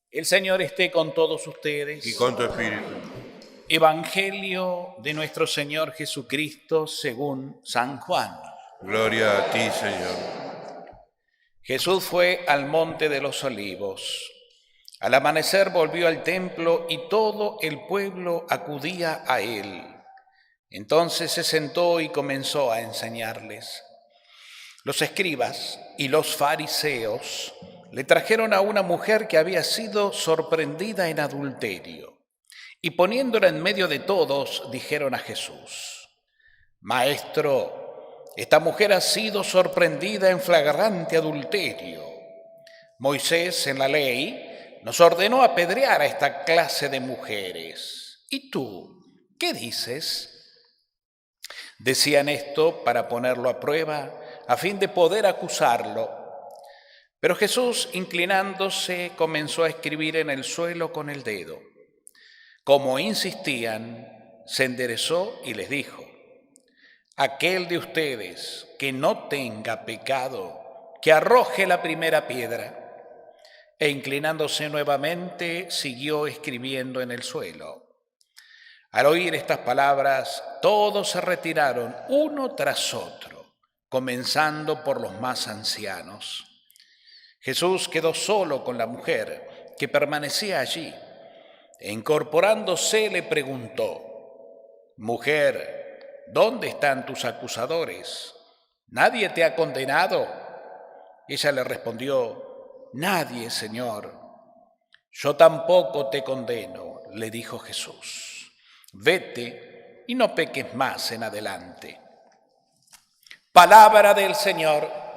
El Señor esté con todos ustedes. Y con tu espíritu. Evangelio de nuestro Señor Jesucristo según San Juan. Gloria a ti, Señor. Jesús fue al monte de los Olivos. Al amanecer volvió al templo y todo el pueblo acudía a él. Entonces se sentó y comenzó a enseñarles. Los escribas y los fariseos le trajeron a una mujer que había sido sorprendida en adulterio, y poniéndola en medio de todos, dijeron a Jesús: Maestro, esta mujer ha sido sorprendida en flagrante adulterio. Moisés, en la ley, nos ordenó apedrear a esta clase de mujeres. ¿Y tú, qué dices? Decían esto para ponerlo a prueba, a fin de poder acusarlo. Pero Jesús, inclinándose, comenzó a escribir en el suelo con el dedo. Como insistían, se enderezó y les dijo: Aquel de ustedes que no tenga pecado, que arroje la primera piedra. E inclinándose nuevamente, siguió escribiendo en el suelo. Al oír estas palabras, todos se retiraron uno tras otro, comenzando por los más ancianos. Jesús quedó solo con la mujer, que permanecía allí, e incorporándose le preguntó: Mujer, ¿dónde están tus acusadores? ¿Nadie te ha condenado? Ella le respondió: Nadie, Señor. Yo tampoco te condeno, le dijo Jesús. Vete y no peques más en adelante. Palabra del Señor.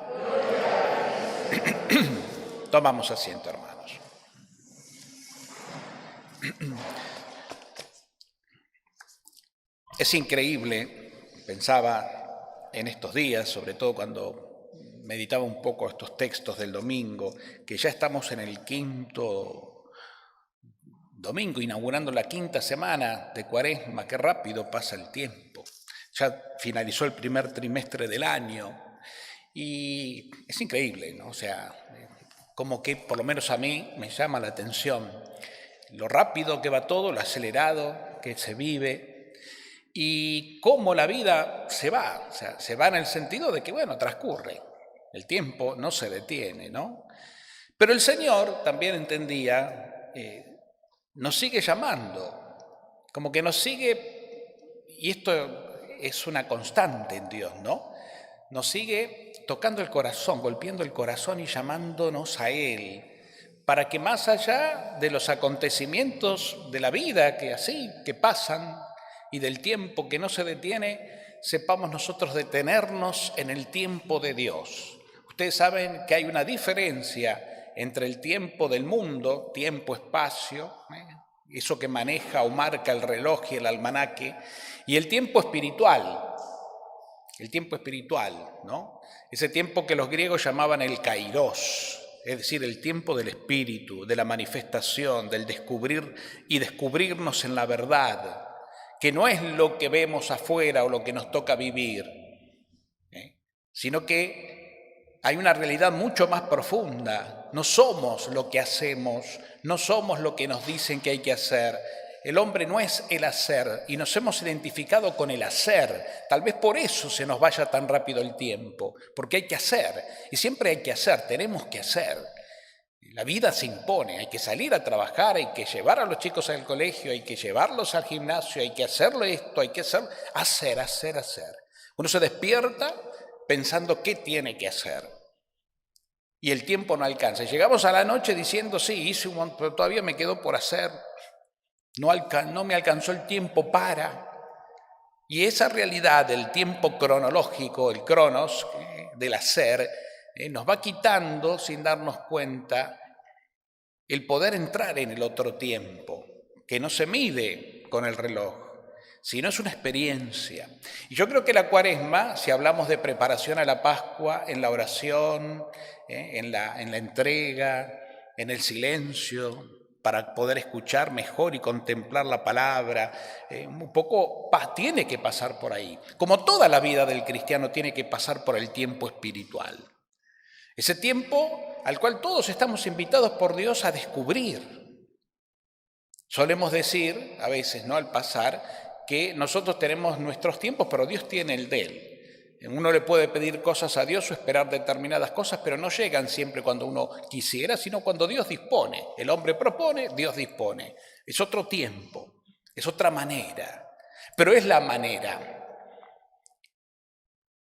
Tomamos asiento, hermanos. Es increíble, pensaba en estos días, sobre todo cuando meditaba un poco estos textos del domingo, que ya estamos en el quinto domingo, inaugurando la quinta semana de Cuaresma. Qué rápido pasa el tiempo. Ya finalizó el primer trimestre del año y es increíble, ¿no? O sea, como que por lo menos a mí me llama la atención lo rápido que va todo, lo acelerado que se vive y cómo la vida se va. O sea, se va en el sentido de que, bueno, transcurre. El tiempo no se detiene, ¿no? Pero el Señor también entendía, nos sigue llamando, como que nos sigue, y esto es una constante en Dios, ¿no? Nos sigue tocando el corazón, golpeando el corazón y llamándonos a Él, para que más allá de los acontecimientos de la vida que pasan, y del tiempo que no se detiene, sepamos nosotros detenernos en el tiempo de Dios. Ustedes saben que hay una diferencia entre el tiempo del mundo, tiempo, espacio, eso que maneja o marca el reloj y el almanaque, y el tiempo espiritual, ¿no? Ese tiempo que los griegos llamaban el kairos, es decir, el tiempo del espíritu, de la manifestación, del descubrir y descubrirnos en la verdad, que no es lo que vemos afuera o lo que nos toca vivir, sino que hay una realidad mucho más profunda. No somos lo que hacemos, no somos lo que nos dicen que hay que hacer. El hombre no es el hacer y nos hemos identificado con el hacer. Tal vez por eso se nos vaya tan rápido el tiempo, porque hay que hacer y siempre hay que hacer, tenemos que hacer. La vida se impone, hay que salir a trabajar, hay que llevar a los chicos al colegio, hay que llevarlos al gimnasio, hay que hacerlo esto, hay que hacer. Uno se despierta pensando qué tiene que hacer. Y el tiempo no alcanza. Llegamos a la noche diciendo, sí, hice un montón, pero todavía me quedó por hacer. No me alcanzó el tiempo para. Y esa realidad del tiempo cronológico, el cronos, del hacer, nos va quitando, sin darnos cuenta, el poder entrar en el otro tiempo, que no se mide con el reloj, sino es una experiencia. Y yo creo que la Cuaresma, si hablamos de preparación a la Pascua, en la oración, en la entrega, en el silencio, para poder escuchar mejor y contemplar la palabra, un poco tiene que pasar por ahí. Como toda la vida del cristiano tiene que pasar por el tiempo espiritual. Ese tiempo al cual todos estamos invitados por Dios a descubrir. Solemos decir, a veces, ¿no?, al pasar, que nosotros tenemos nuestros tiempos, pero Dios tiene el de Él. Uno le puede pedir cosas a Dios o esperar determinadas cosas, pero no llegan siempre cuando uno quisiera, sino cuando Dios dispone. El hombre propone, Dios dispone. Es otro tiempo, es otra manera, pero es la manera.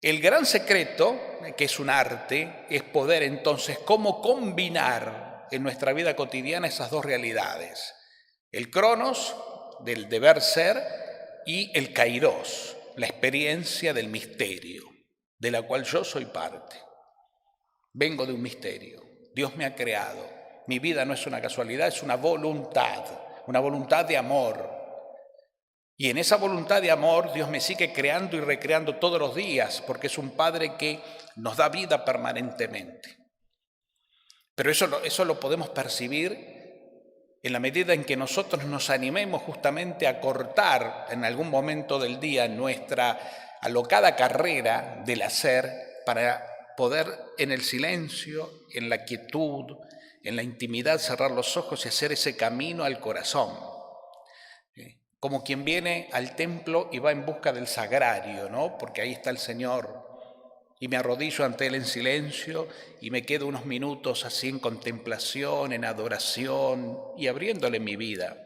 El gran secreto, que es un arte, es poder entonces cómo combinar en nuestra vida cotidiana esas dos realidades. El cronos, del deber ser, y el kairos, la experiencia del misterio, de la cual yo soy parte. Vengo de un misterio. Dios me ha creado. Mi vida no es una casualidad, es una voluntad de amor. Y en esa voluntad de amor Dios me sigue creando y recreando todos los días, porque es un Padre que nos da vida permanentemente. Pero eso lo podemos percibir en la medida en que nosotros nos animemos justamente a cortar en algún momento del día nuestra alocada carrera del hacer para poder en el silencio, en la quietud, en la intimidad cerrar los ojos y hacer ese camino al corazón. Como quien viene al templo y va en busca del sagrario, ¿no? Porque ahí está el Señor. Y me arrodillo ante Él en silencio y me quedo unos minutos así en contemplación, en adoración y abriéndole mi vida.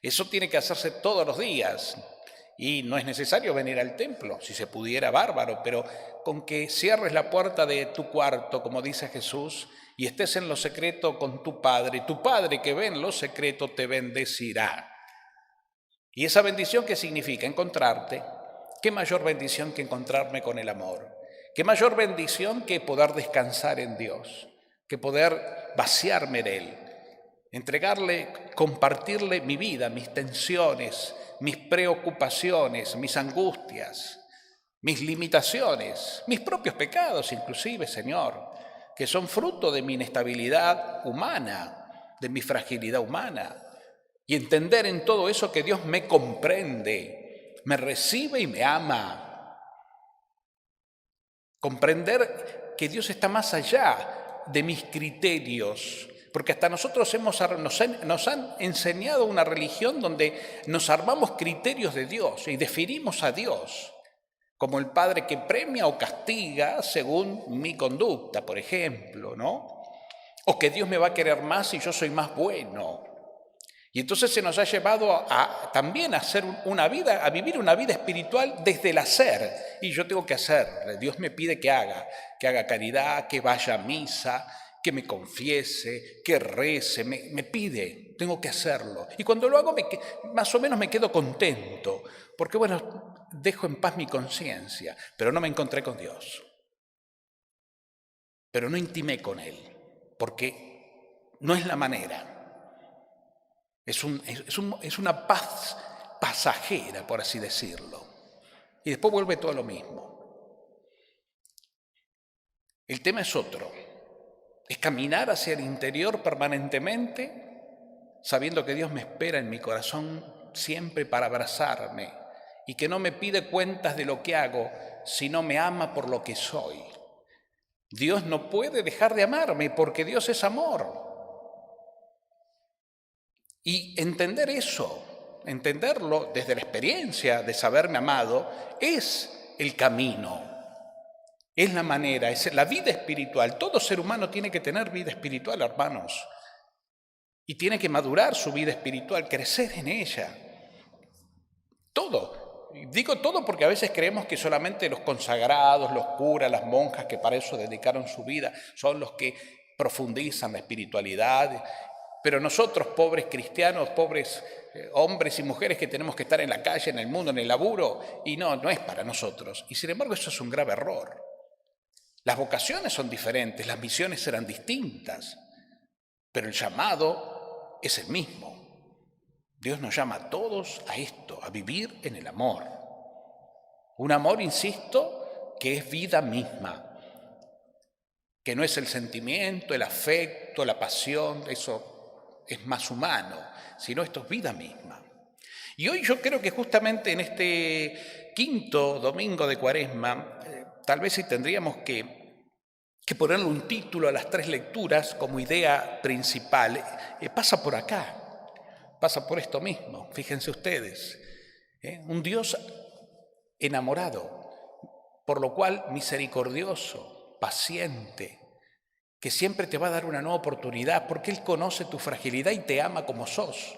Eso tiene que hacerse todos los días y no es necesario venir al templo, si se pudiera, bárbaro, pero con que cierres la puerta de tu cuarto, como dice Jesús, y estés en lo secreto con tu Padre que ve en lo secreto te bendecirá. ¿Y esa bendición qué significa? Encontrarte. ¿Qué mayor bendición que encontrarme con el amor? ¿Qué mayor bendición que poder descansar en Dios? Que poder vaciarme de Él, entregarle, compartirle mi vida, mis tensiones, mis preocupaciones, mis angustias, mis limitaciones, mis propios pecados inclusive, Señor, que son fruto de mi inestabilidad humana, de mi fragilidad humana. Y entender en todo eso que Dios me comprende, me recibe y me ama. Comprender que Dios está más allá de mis criterios, porque hasta nosotros nos han enseñado una religión donde nos armamos criterios de Dios y definimos a Dios como el Padre que premia o castiga según mi conducta, por ejemplo, ¿no? O que Dios me va a querer más si yo soy más bueno. Y entonces se nos ha llevado también a hacer a vivir una vida espiritual desde el hacer. Y yo tengo que hacer. Dios me pide que haga caridad, que vaya a misa, que me confiese, que rece. Me pide, tengo que hacerlo. Y cuando lo hago, más o menos me quedo contento. Porque bueno, dejo en paz mi conciencia. Pero no me encontré con Dios. Pero no intimé con Él. Porque no es la manera. Es una paz pasajera, por así decirlo. Y después vuelve todo lo mismo. El tema es otro. Es caminar hacia el interior permanentemente, sabiendo que Dios me espera en mi corazón siempre para abrazarme y que no me pide cuentas de lo que hago, sino me ama por lo que soy. Dios no puede dejar de amarme porque Dios es amor. Y entender eso, entenderlo desde la experiencia de saberme amado, es el camino, es la manera, es la vida espiritual. Todo ser humano tiene que tener vida espiritual, hermanos, y tiene que madurar su vida espiritual, crecer en ella. Todo. Digo todo porque a veces creemos que solamente los consagrados, los curas, las monjas que para eso dedicaron su vida, son los que profundizan la espiritualidad. Pero nosotros, pobres cristianos, pobres hombres y mujeres que tenemos que estar en la calle, en el mundo, en el laburo, y no es para nosotros. Y sin embargo eso es un grave error. Las vocaciones son diferentes, las misiones serán distintas, pero el llamado es el mismo. Dios nos llama a todos a esto, a vivir en el amor. Un amor, insisto, que es vida misma, que no es el sentimiento, el afecto, la pasión, eso es más humano, sino esto es vida misma. Y hoy yo creo que justamente en este quinto domingo de Cuaresma, tal vez sí tendríamos que ponerle un título a las tres lecturas como idea principal, pasa por acá. pasa por esto mismo, fíjense ustedes. Un Dios enamorado, por lo cual misericordioso, paciente, que siempre te va a dar una nueva oportunidad porque Él conoce tu fragilidad y te ama como sos.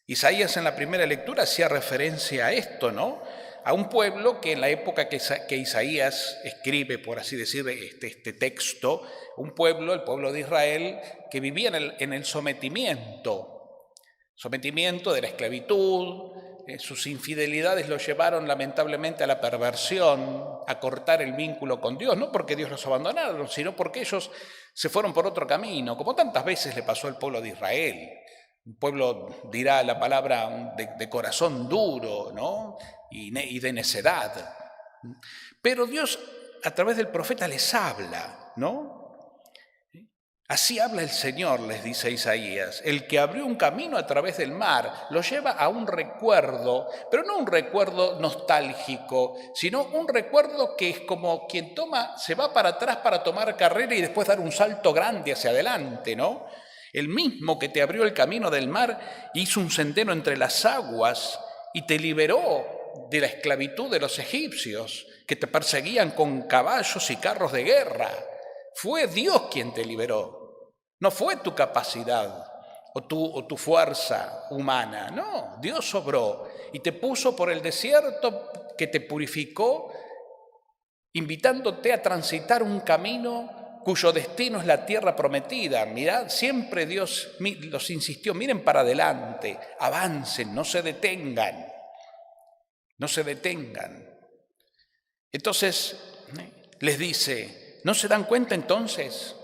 Isaías en la primera lectura hacía referencia a esto, ¿no? A un pueblo que en la época que Isaías escribe, por así decir, este texto, un pueblo, el pueblo de Israel, que vivía en el sometimiento de la esclavitud. Sus infidelidades los llevaron lamentablemente a la perversión, a cortar el vínculo con Dios, no porque Dios los abandonaron, sino porque ellos se fueron por otro camino, como tantas veces le pasó al pueblo de Israel. Un pueblo, dirá la palabra, de corazón duro, ¿no? y de necedad. Pero Dios a través del profeta les habla, ¿no? Así habla el Señor, les dice Isaías, el que abrió un camino a través del mar, lo lleva a un recuerdo, pero no un recuerdo nostálgico, sino un recuerdo que es como quien se va para atrás para tomar carrera y después dar un salto grande hacia adelante, ¿no? El mismo que te abrió el camino del mar, hizo un sendero entre las aguas y te liberó de la esclavitud de los egipcios, que te perseguían con caballos y carros de guerra. Fue Dios quien te liberó. No fue tu capacidad o tu fuerza humana. No, Dios obró y te puso por el desierto, que te purificó, invitándote a transitar un camino cuyo destino es la tierra prometida. Mirad, siempre Dios los insistió, miren para adelante, avancen, no se detengan. Entonces les dice, ¿no se dan cuenta entonces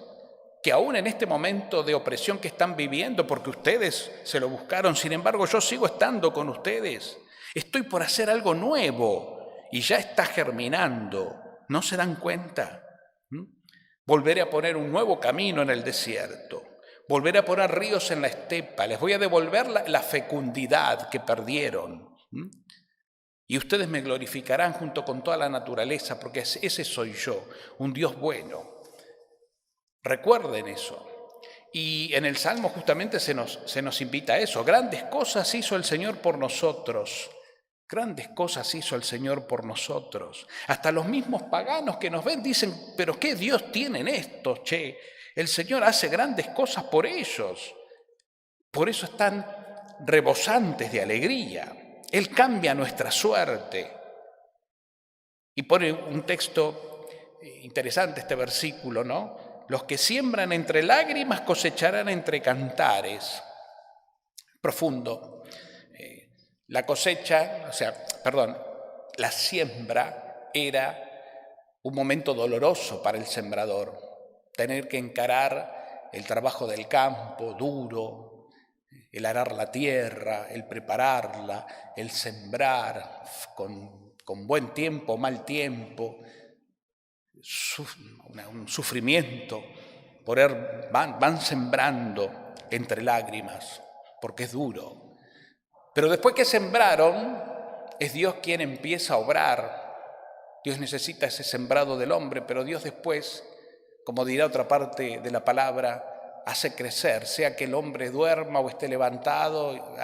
que aún en este momento de opresión que están viviendo, porque ustedes se lo buscaron, sin embargo yo sigo estando con ustedes? Estoy por hacer algo nuevo y ya está germinando. ¿No se dan cuenta? Volveré a poner un nuevo camino en el desierto. Volveré a poner ríos en la estepa. Les voy a devolver la fecundidad que perdieron. Y ustedes me glorificarán junto con toda la naturaleza, porque ese soy yo, un Dios bueno. Recuerden eso. Y en el Salmo justamente se nos invita a eso. Grandes cosas hizo el Señor por nosotros. Grandes cosas hizo el Señor por nosotros. Hasta los mismos paganos que nos ven dicen, pero ¿qué Dios tienen estos, che? El Señor hace grandes cosas por ellos. Por eso están rebosantes de alegría. Él cambia nuestra suerte. Y pone un texto interesante este versículo, ¿no? Los que siembran entre lágrimas cosecharán entre cantares. Profundo. La siembra era un momento doloroso para el sembrador. Tener que encarar el trabajo del campo, duro, el arar la tierra, el prepararla, el sembrar con buen tiempo, mal tiempo, un sufrimiento. Van sembrando entre lágrimas, porque es duro. Pero después que sembraron, es Dios quien empieza a obrar. Dios necesita ese sembrado del hombre, pero Dios después, como dirá otra parte de la palabra, hace crecer, sea que el hombre duerma o esté levantado,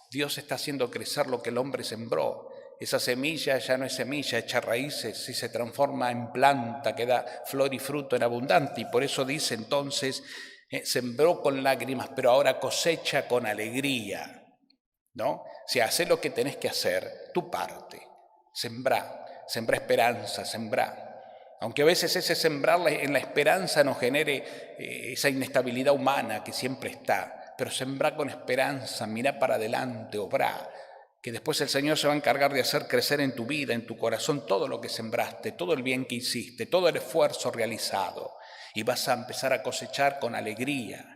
Dios está haciendo crecer lo que el hombre sembró. Esa semilla ya no es semilla, echa raíces y se transforma en planta que da flor y fruto en abundante. Y por eso dice entonces, sembró con lágrimas, pero ahora cosecha con alegría. ¿No? O sea, hacé lo que tenés que hacer, tu parte, sembrá esperanza, sembrá. Aunque a veces ese sembrar en la esperanza nos genere esa inestabilidad humana que siempre está, pero sembrá con esperanza, mirá para adelante, obrá, que después el Señor se va a encargar de hacer crecer en tu vida, en tu corazón, todo lo que sembraste, todo el bien que hiciste, todo el esfuerzo realizado, y vas a empezar a cosechar con alegría.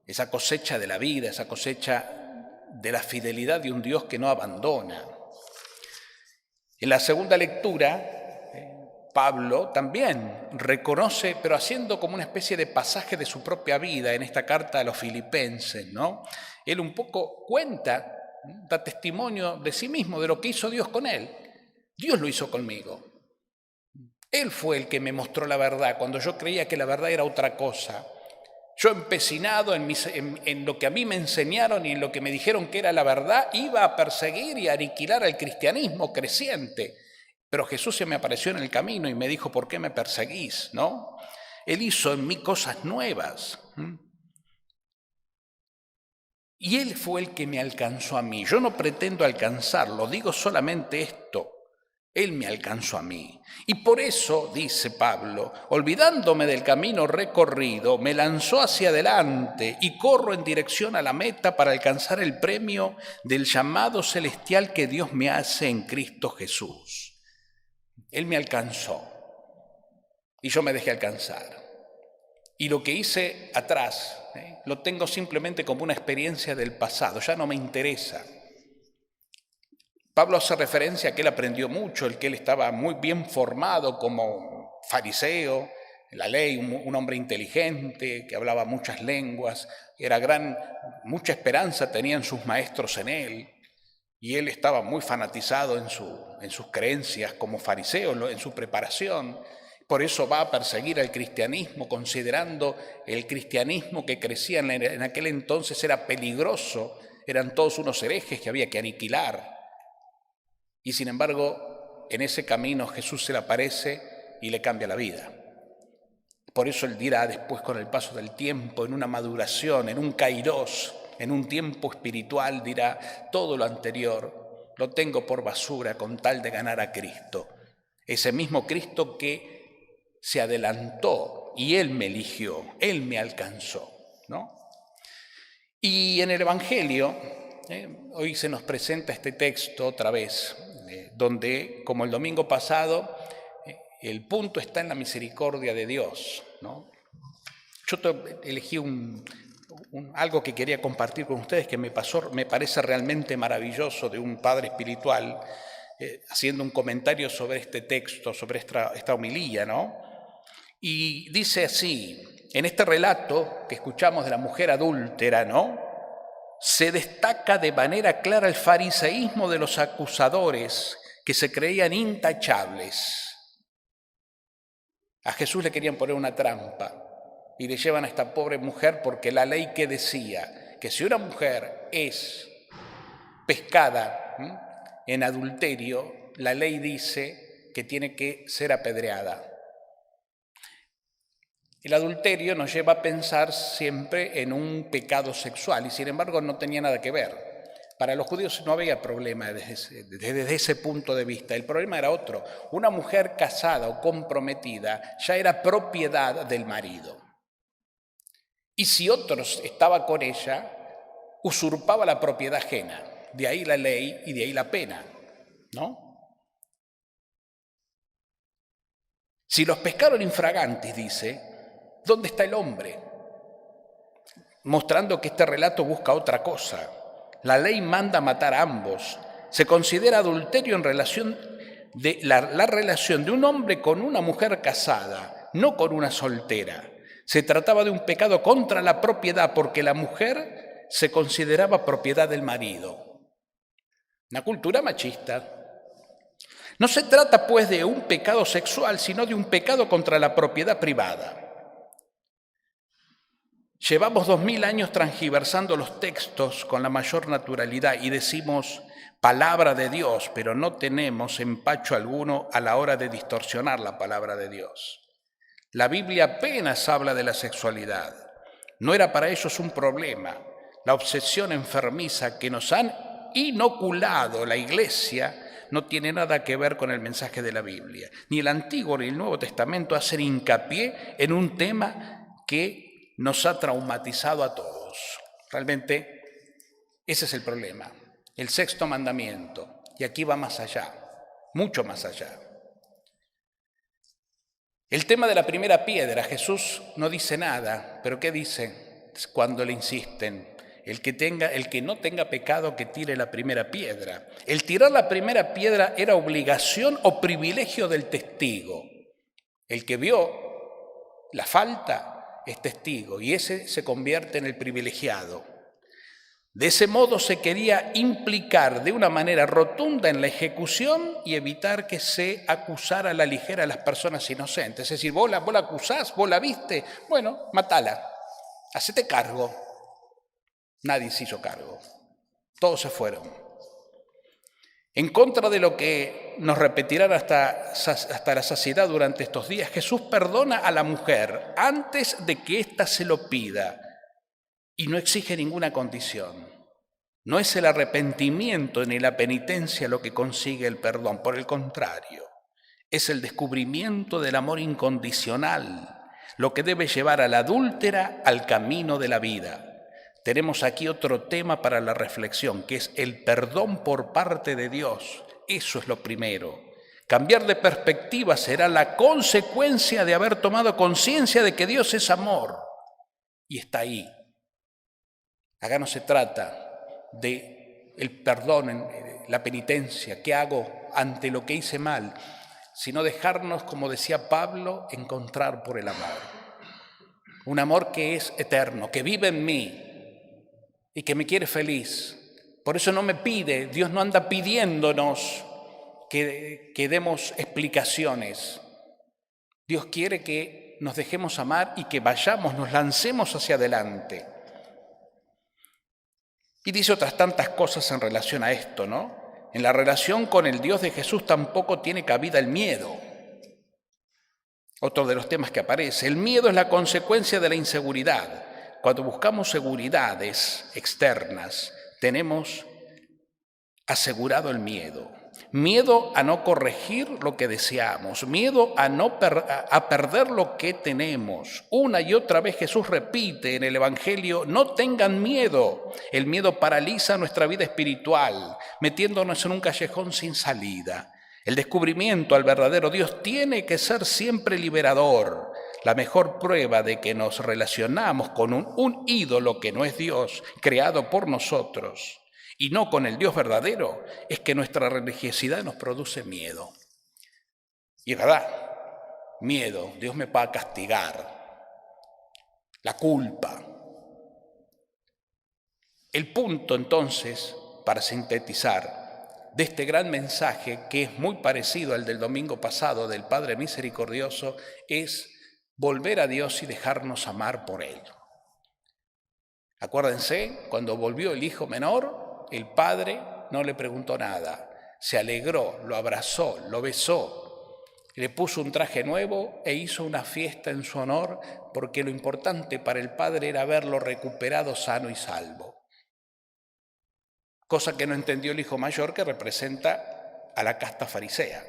Esa cosecha de la vida, esa cosecha de la fidelidad de un Dios que no abandona. En la segunda lectura, Pablo también reconoce, pero haciendo como una especie de pasaje de su propia vida en esta carta a los filipenses, ¿no? Él un poco cuenta, da testimonio de sí mismo, de lo que hizo Dios con él. Dios lo hizo conmigo. Él fue el que me mostró la verdad cuando yo creía que la verdad era otra cosa. Yo empecinado en lo que a mí me enseñaron y en lo que me dijeron que era la verdad, iba a perseguir y a aniquilar al cristianismo creciente. Pero Jesús se me apareció en el camino y me dijo, ¿por qué me perseguís? ¿No? Él hizo en mí cosas nuevas. Y Él fue el que me alcanzó a mí. Yo no pretendo alcanzarlo, digo solamente esto. Él me alcanzó a mí. Y por eso, dice Pablo, olvidándome del camino recorrido, me lanzó hacia adelante y corro en dirección a la meta para alcanzar el premio del llamado celestial que Dios me hace en Cristo Jesús. Él me alcanzó y yo me dejé alcanzar. Y lo que hice atrás, lo tengo simplemente como una experiencia del pasado, ya no me interesa. Pablo hace referencia a que él aprendió mucho, que él estaba muy bien formado como fariseo, en la ley, un hombre inteligente, que hablaba muchas lenguas, mucha esperanza tenían sus maestros en él, y él estaba muy fanatizado en sus creencias como fariseo, en su preparación. Por eso va a perseguir al cristianismo, considerando el cristianismo que crecía en aquel entonces era peligroso, eran todos unos herejes que había que aniquilar. Y sin embargo, en ese camino Jesús se le aparece y le cambia la vida. Por eso él dirá después, con el paso del tiempo, en una maduración, en un kairos, en un tiempo espiritual, dirá, todo lo anterior lo tengo por basura con tal de ganar a Cristo. Ese mismo Cristo que se adelantó y Él me eligió, Él me alcanzó, ¿no? Y en el Evangelio, hoy se nos presenta este texto otra vez, donde, como el domingo pasado, el punto está en la misericordia de Dios, ¿no? Yo elegí algo que quería compartir con ustedes que me parece realmente maravilloso, de un padre espiritual, haciendo un comentario sobre este texto, sobre esta homilía, ¿no? Y dice así, en este relato que escuchamos de la mujer adúltera, ¿no?, se destaca de manera clara el fariseísmo de los acusadores que se creían intachables. A Jesús le querían poner una trampa y le llevan a esta pobre mujer porque la ley que decía que si una mujer es pescada en adulterio, la ley dice que tiene que ser apedreada. El adulterio nos lleva a pensar siempre en un pecado sexual y sin embargo no tenía nada que ver. Para los judíos no había problema desde ese punto de vista. El problema era otro. Una mujer casada o comprometida ya era propiedad del marido. Y si otro estaba con ella, usurpaba la propiedad ajena. De ahí la ley y de ahí la pena, ¿no? Si los pescaron infragantis, dice, ¿dónde está el hombre? Mostrando que este relato busca otra cosa. La ley manda matar a ambos. Se considera adulterio en relación de la relación de un hombre con una mujer casada, no con una soltera. Se trataba de un pecado contra la propiedad porque la mujer se consideraba propiedad del marido. Una cultura machista. No se trata, pues, de un pecado sexual, sino de un pecado contra la propiedad privada. Llevamos 2000 años transgiversando los textos con la mayor naturalidad y decimos palabra de Dios, pero no tenemos empacho alguno a la hora de distorsionar la palabra de Dios. La Biblia apenas habla de la sexualidad. No era para ellos un problema. La obsesión enfermiza que nos han inoculado la Iglesia no tiene nada que ver con el mensaje de la Biblia. Ni el Antiguo ni el Nuevo Testamento hacen hincapié en un tema que nos ha traumatizado a todos. Realmente ese es el problema. El sexto mandamiento. Y aquí va más allá, mucho más allá. El tema de la primera piedra, Jesús no dice nada, pero ¿qué dice cuando le insisten? El que no tenga pecado, que tire la primera piedra. El tirar la primera piedra era obligación o privilegio del testigo. El que vio la falta es testigo y ese se convierte en el privilegiado. De ese modo se quería implicar de una manera rotunda en la ejecución y evitar que se acusara a la ligera a las personas inocentes. Es decir, vos la acusás, vos la viste, bueno, matala. Hacete cargo. Nadie se hizo cargo. Todos se fueron. En contra de lo que nos repetirán hasta la saciedad durante estos días, Jesús perdona a la mujer antes de que ésta se lo pida y no exige ninguna condición. No es el arrepentimiento ni la penitencia lo que consigue el perdón, por el contrario, es el descubrimiento del amor incondicional, lo que debe llevar a la adúltera al camino de la vida. Tenemos aquí otro tema para la reflexión, que es el perdón por parte de Dios. Eso es lo primero. Cambiar de perspectiva será la consecuencia de haber tomado conciencia de que Dios es amor. Y está ahí. Acá no se trata de el perdón, la penitencia, qué hago ante lo que hice mal, sino dejarnos, como decía Pablo, encontrar por el amor. Un amor que es eterno, que vive en mí y que me quiere feliz. Por eso no me pide, Dios no anda pidiéndonos que demos explicaciones. Dios quiere que nos dejemos amar y que vayamos, nos lancemos hacia adelante. Y dice otras tantas cosas en relación a esto, ¿no? En la relación con el Dios de Jesús tampoco tiene cabida el miedo. Otro de los temas que aparece. El miedo es la consecuencia de la inseguridad. Cuando buscamos seguridades externas, tenemos asegurado el miedo. Miedo a no corregir lo que deseamos, miedo a perder lo que tenemos. Una y otra vez Jesús repite en el Evangelio, no tengan miedo. El miedo paraliza nuestra vida espiritual, metiéndonos en un callejón sin salida. El descubrimiento al verdadero Dios tiene que ser siempre liberador. La mejor prueba de que nos relacionamos con un ídolo que no es Dios, creado por nosotros, y no con el Dios verdadero, es que nuestra religiosidad nos produce miedo. Y es verdad, miedo, Dios me va a castigar, la culpa. El punto entonces, para sintetizar, de este gran mensaje, que es muy parecido al del domingo pasado del Padre Misericordioso, es volver a Dios y dejarnos amar por Él. Acuérdense, cuando volvió el hijo menor, el padre no le preguntó nada, se alegró, lo abrazó, lo besó, le puso un traje nuevo e hizo una fiesta en su honor, porque lo importante para el padre era verlo recuperado sano y salvo. Cosa que no entendió el hijo mayor, que representa a la casta farisea,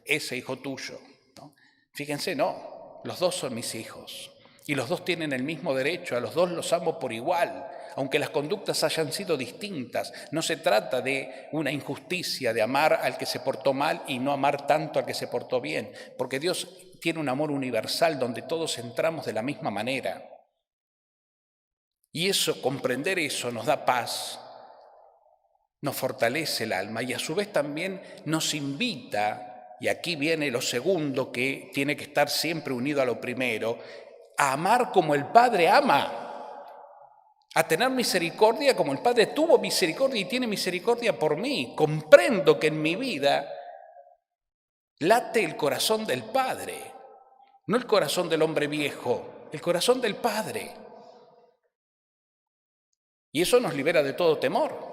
ese hijo tuyo, ¿no? Fíjense, no, los dos son mis hijos. Y los dos tienen el mismo derecho, a los dos los amo por igual, aunque las conductas hayan sido distintas. No se trata de una injusticia, de amar al que se portó mal y no amar tanto al que se portó bien, porque Dios tiene un amor universal donde todos entramos de la misma manera. Y eso, comprender eso, nos da paz, nos fortalece el alma y a su vez también nos invita, y aquí viene lo segundo que tiene que estar siempre unido a lo primero, a amar como el Padre ama, a tener misericordia como el Padre tuvo misericordia y tiene misericordia por mí. Comprendo que en mi vida late el corazón del Padre, no el corazón del hombre viejo, el corazón del Padre. Y eso nos libera de todo temor.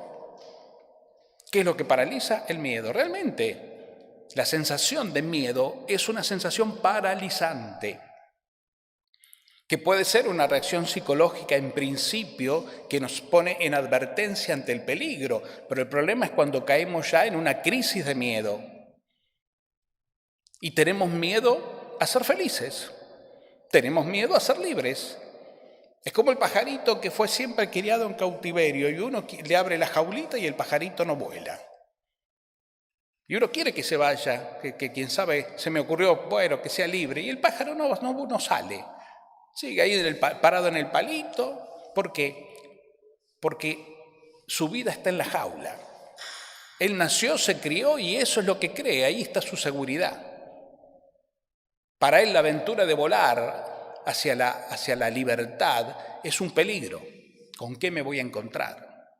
¿Qué es lo que paraliza? El miedo. Realmente, la sensación de miedo es una sensación paralizante, que puede ser una reacción psicológica en principio que nos pone en advertencia ante el peligro, pero el problema es cuando caemos ya en una crisis de miedo y tenemos miedo a ser felices, tenemos miedo a ser libres. Es como el pajarito que fue siempre criado en cautiverio y uno le abre la jaulita y el pajarito no vuela. Y uno quiere que se vaya, que quién sabe, se me ocurrió, bueno, que sea libre, y el pájaro no sale. Sigue ahí parado en el palito. ¿Por qué? Porque su vida está en la jaula. Él nació, se crió y eso es lo que cree, ahí está su seguridad. Para él la aventura de volar hacia la libertad es un peligro. ¿Con qué me voy a encontrar?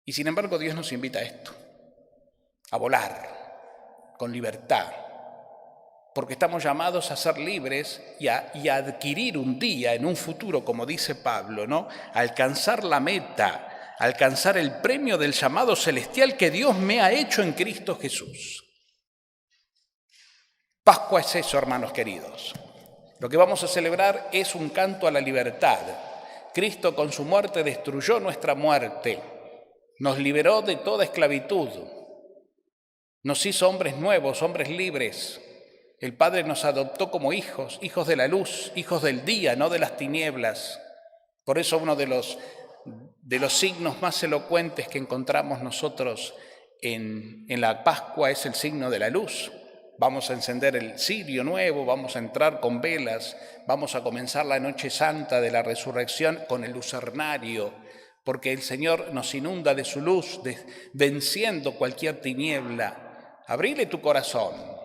Y sin embargo Dios nos invita a esto, a volar con libertad, porque estamos llamados a ser libres y a adquirir un día, en un futuro, como dice Pablo, ¿no? Alcanzar la meta, alcanzar el premio del llamado celestial que Dios me ha hecho en Cristo Jesús. Pascua es eso, hermanos queridos. Lo que vamos a celebrar es un canto a la libertad. Cristo con su muerte destruyó nuestra muerte, nos liberó de toda esclavitud, nos hizo hombres nuevos, hombres libres. El Padre nos adoptó como hijos, hijos de la luz, hijos del día, no de las tinieblas. Por eso uno de los signos más elocuentes que encontramos nosotros en la Pascua es el signo de la luz. Vamos a encender el cirio nuevo, vamos a entrar con velas, vamos a comenzar la noche santa de la resurrección con el lucernario, porque el Señor nos inunda de su luz, venciendo cualquier tiniebla. Abrile tu corazón.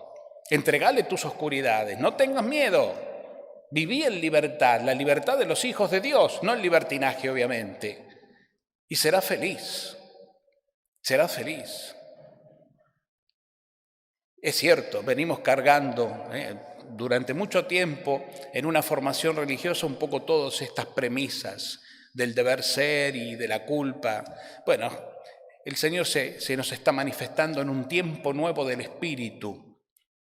Entregale tus oscuridades, no tengas miedo. Viví en libertad, la libertad de los hijos de Dios, no el libertinaje, obviamente. Y serás feliz, serás feliz. Es cierto, venimos cargando durante mucho tiempo en una formación religiosa un poco todas estas premisas del deber ser y de la culpa. Bueno, el Señor se nos está manifestando en un tiempo nuevo del Espíritu,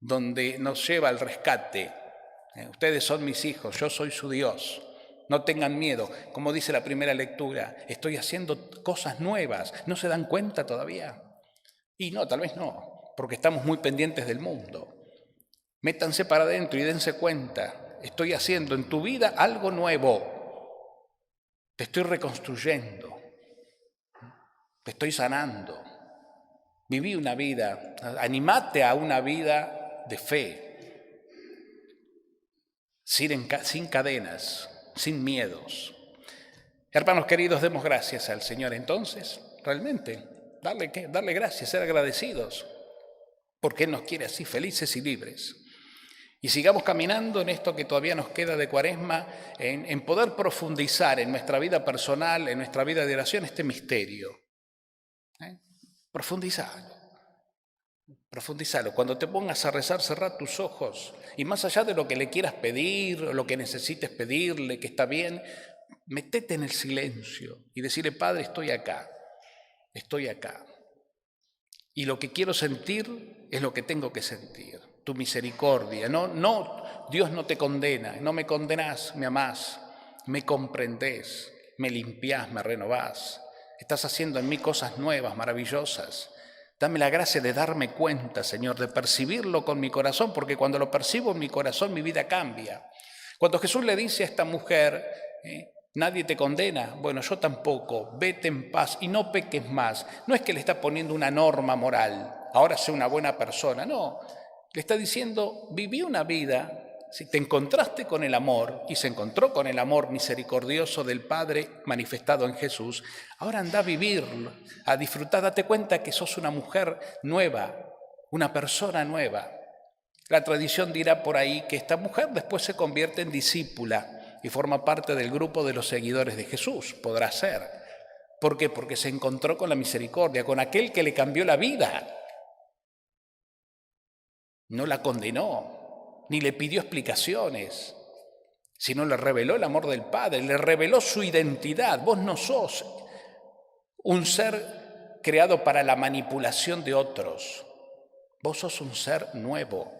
donde nos lleva al rescate. Ustedes son mis hijos, yo soy su Dios. No tengan miedo, como dice la primera lectura, estoy haciendo cosas nuevas. ¿No se dan cuenta todavía? Y no, tal vez no, porque estamos muy pendientes del mundo. Métanse para adentro y dense cuenta, estoy haciendo en tu vida algo nuevo. Te estoy reconstruyendo, te estoy sanando. Viví una vida, animate a una vida de fe, sin cadenas, sin miedos. Hermanos queridos, demos gracias al Señor entonces, realmente, darle gracias, ser agradecidos, porque Él nos quiere así felices y libres. Y sigamos caminando en esto que todavía nos queda de Cuaresma, en poder profundizar en nuestra vida personal, en nuestra vida de oración, este misterio. Profundizalo. Cuando te pongas a rezar, cerrá tus ojos y más allá de lo que le quieras pedir o lo que necesites pedirle, que está bien, metete en el silencio y decirle, Padre, estoy acá. Y lo que quiero sentir es lo que tengo que sentir. Tu misericordia. No, Dios no te condena, no me condenás, me amás, me comprendés, me limpiás, me renovás. Estás haciendo en mí cosas nuevas, maravillosas. Dame la gracia de darme cuenta, Señor, de percibirlo con mi corazón, porque cuando lo percibo en mi corazón, mi vida cambia. Cuando Jesús le dice a esta mujer, nadie te condena, bueno, yo tampoco, vete en paz y no peques más. No es que le está poniendo una norma moral, ahora sé una buena persona, no. Le está diciendo, viví una vida, si te encontraste con el amor, y se encontró con el amor misericordioso del Padre manifestado en Jesús, ahora anda a vivirlo, a disfrutar, date cuenta que sos una mujer nueva, una persona nueva. La tradición dirá por ahí que esta mujer después se convierte en discípula y forma parte del grupo de los seguidores de Jesús, podrá ser. ¿Por qué? Porque se encontró con la misericordia, con aquel que le cambió la vida. No la condenó, ni le pidió explicaciones, sino le reveló el amor del Padre, le reveló su identidad. Vos no sos un ser creado para la manipulación de otros. Vos sos un ser nuevo,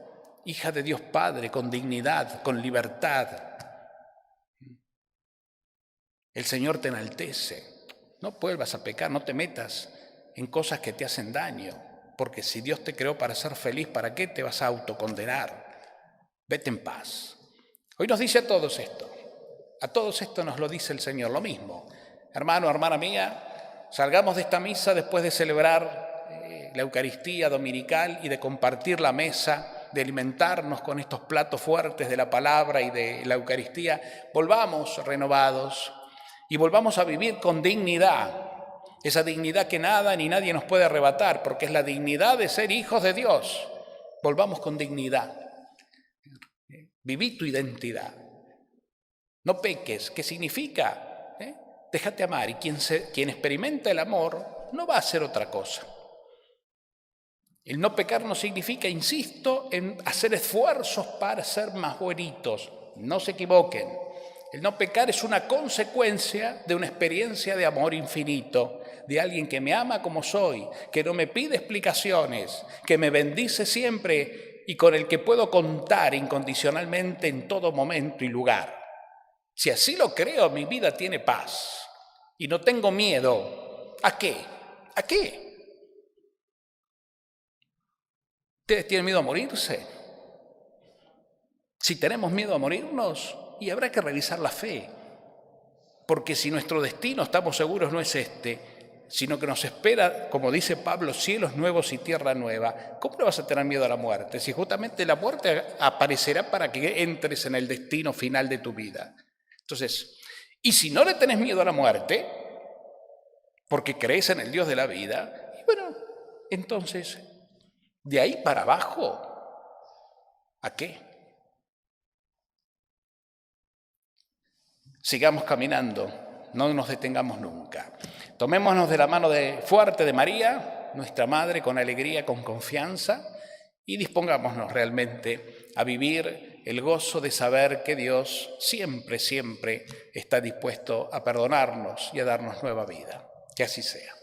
hija de Dios Padre, con dignidad, con libertad. El Señor te enaltece. No vuelvas a pecar, no te metas en cosas que te hacen daño. Porque si Dios te creó para ser feliz, ¿para qué te vas a autocondenar? Vete en paz. Hoy nos dice a todos esto nos lo dice el Señor, lo mismo. Hermano, hermana mía, salgamos de esta misa después de celebrar la Eucaristía dominical y de compartir la mesa, de alimentarnos con estos platos fuertes de la palabra y de la Eucaristía. Volvamos renovados y volvamos a vivir con dignidad. Esa dignidad que nada ni nadie nos puede arrebatar, porque es la dignidad de ser hijos de Dios. Volvamos con dignidad. Viví tu identidad. No peques. ¿Qué significa? Déjate amar. Y quien experimenta el amor no va a hacer otra cosa. El no pecar no significa, insisto, en hacer esfuerzos para ser más buenitos. No se equivoquen. El no pecar es una consecuencia de una experiencia de amor infinito, de alguien que me ama como soy, que no me pide explicaciones, que me bendice siempre y con el que puedo contar incondicionalmente en todo momento y lugar. Si así lo creo, mi vida tiene paz y no tengo miedo. ¿A qué? ¿A qué? ¿Ustedes tienen miedo a morirse? Si tenemos miedo a morirnos, y habrá que revisar la fe, porque si nuestro destino, estamos seguros, no es este, sino que nos espera, como dice Pablo, cielos nuevos y tierra nueva, ¿cómo no vas a tener miedo a la muerte? Si justamente la muerte aparecerá para que entres en el destino final de tu vida. Entonces, y si no le tenés miedo a la muerte, porque crees en el Dios de la vida, y bueno, entonces, de ahí para abajo, ¿a qué? Sigamos caminando, no nos detengamos nunca. Tomémonos de la mano fuerte de María, nuestra Madre, con alegría, con confianza, y dispongámonos realmente a vivir el gozo de saber que Dios siempre, siempre está dispuesto a perdonarnos y a darnos nueva vida. Que así sea.